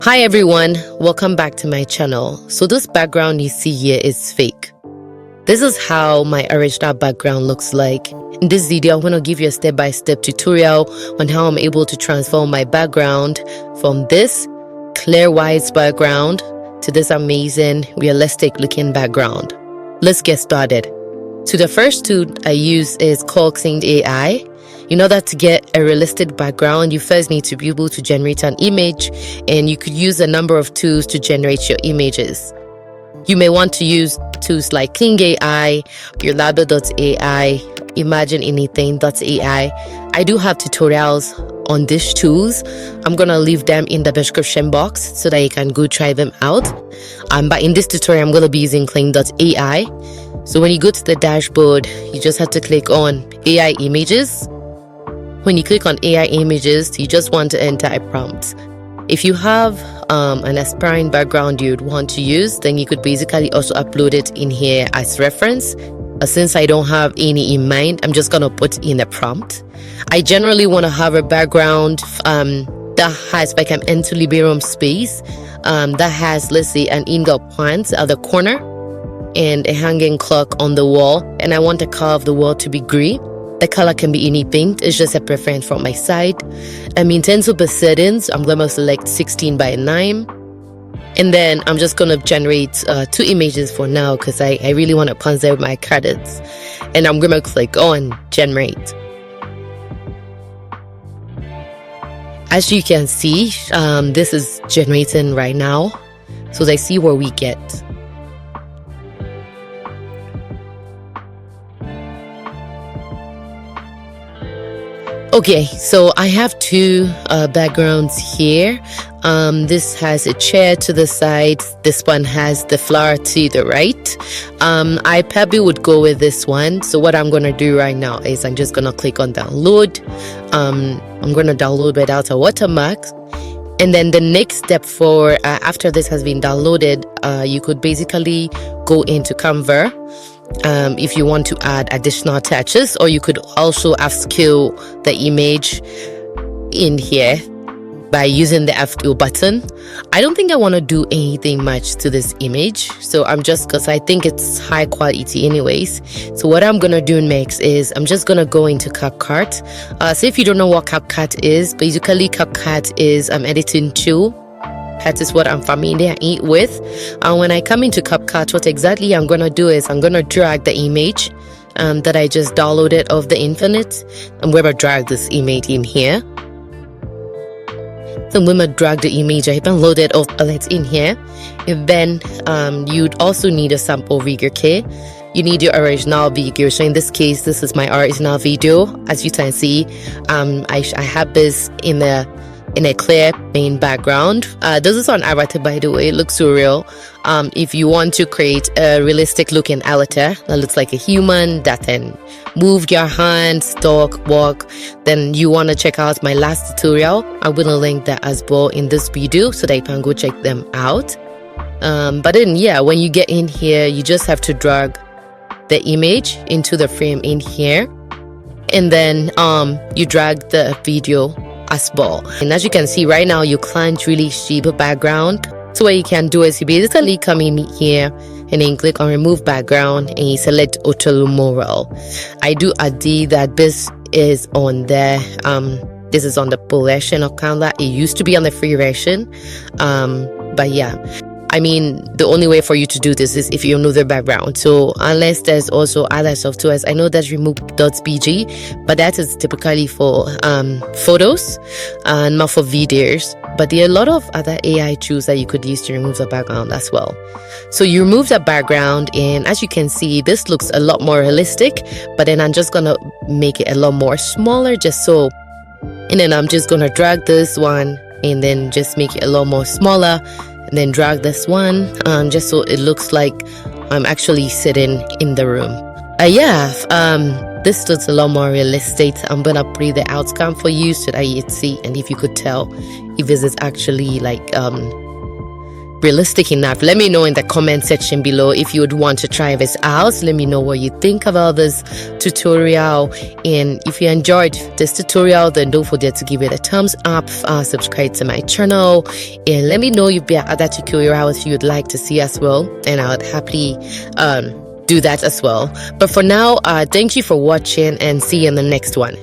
Hi everyone, welcome back to my channel. So this background you see here is fake. This is how my original background looks like. In this video, I'm going to give you a step-by-step tutorial on how I'm able to transform my background from this clear white background to this amazing realistic looking background. Let's get started. So the first tool I use is called Sync AI. In order to get a realistic background, you first need to be able to generate an image, and you could use a number of tools to generate your images. You may want to use tools like King AI, AI, ImagineAnything.ai. I do have tutorials on these tools. I'm gonna leave them in the description box so that you can go try them out. But in this tutorial, I'm gonna be using Kling.ai. So when you go to the dashboard, you just have to click on AI images. When you click on AI images, you just want to enter a prompt. If you have an aspiring background you'd want to use, then you could basically also upload it in here as reference. Since I don't have any in mind, I'm just gonna put in a prompt. I generally want to have a background that has like an anti-liberarum space that has, let's say, an indoor plant at the corner and a hanging clock on the wall, and I want the color of the wall to be gray. The color can be anything, it's just a preference from my side. In terms of the settings, I'm gonna select 16:9, and then I'm just gonna generate 2 images for now because I really want to conserve my credits, and I'm gonna click on generate. As you can see, this is generating right now, so let's see what we get. Okay, so I have 2 backgrounds here. This has a chair to the side. This one has the flower to the right. I probably would go with this one. So what I'm gonna do right now is I'm just gonna click on download. I'm gonna download without a watermark. And then the next step for after this has been downloaded, you could basically go into Canva. If you want to add additional touches, or you could also upscale the image in here by using the F2 button. I don't think I want to do anything much to this image, so because I think it's high quality anyways. So what I'm gonna do next is I'm just gonna go into CapCut. So if you don't know what CapCut is, basically CapCut is an editing tool. That is what I'm familiar with. When I come into CapCut, what exactly I'm gonna do is I'm gonna drag the image that I just downloaded of the Infinite. I'm gonna drag this image in here. So I'm gonna drag the image I downloaded of it's in here. And then you'd also need a sample video kit. You need your original video. So in this case, this is my original video. As you can see, I have this in a clear main background. This is on avatar, by the way. It looks so real. If you want to create a realistic looking avatar that looks like a human that can move your hands, talk, walk, then you want to check out my last tutorial. I'm gonna link that as well in this video so that you can go check them out. But then yeah, when you get in here, you just have to drag the image into the frame in here, and then you drag the video as well. And as you can see right now, you can't really see the background. So what you can do is you basically come in here and then click on remove background and you select auto mural. I do agree that this is on the this is on the pro version of Canva. It used to be on the free version, but yeah, the only way for you to do this is if you know the background. So unless there's also other softwares, I know there's remove.bg, but that is typically for photos and not for videos. But there are a lot of other AI tools that you could use to remove the background as well. So you remove the background, and as you can see, this looks a lot more realistic, but then I'm just gonna make it a lot more smaller just so, and then I'm just gonna drag this one and then just make it a lot more smaller, and then drag this one just so it looks like I'm actually sitting in the room. This looks a lot more realistic. I'm gonna play the outcome for you so that you see, and if you could tell if this is actually like realistic enough. Let me know in the comment section below if you would want to try this out. Let me know what you think about this tutorial, and if you enjoyed this tutorial, then don't forget to give it a thumbs up, subscribe to my channel, and let me know if there are other tutorials you would like to see as well, and I would happily do that as well. But for now, thank you for watching, and see you in the next one.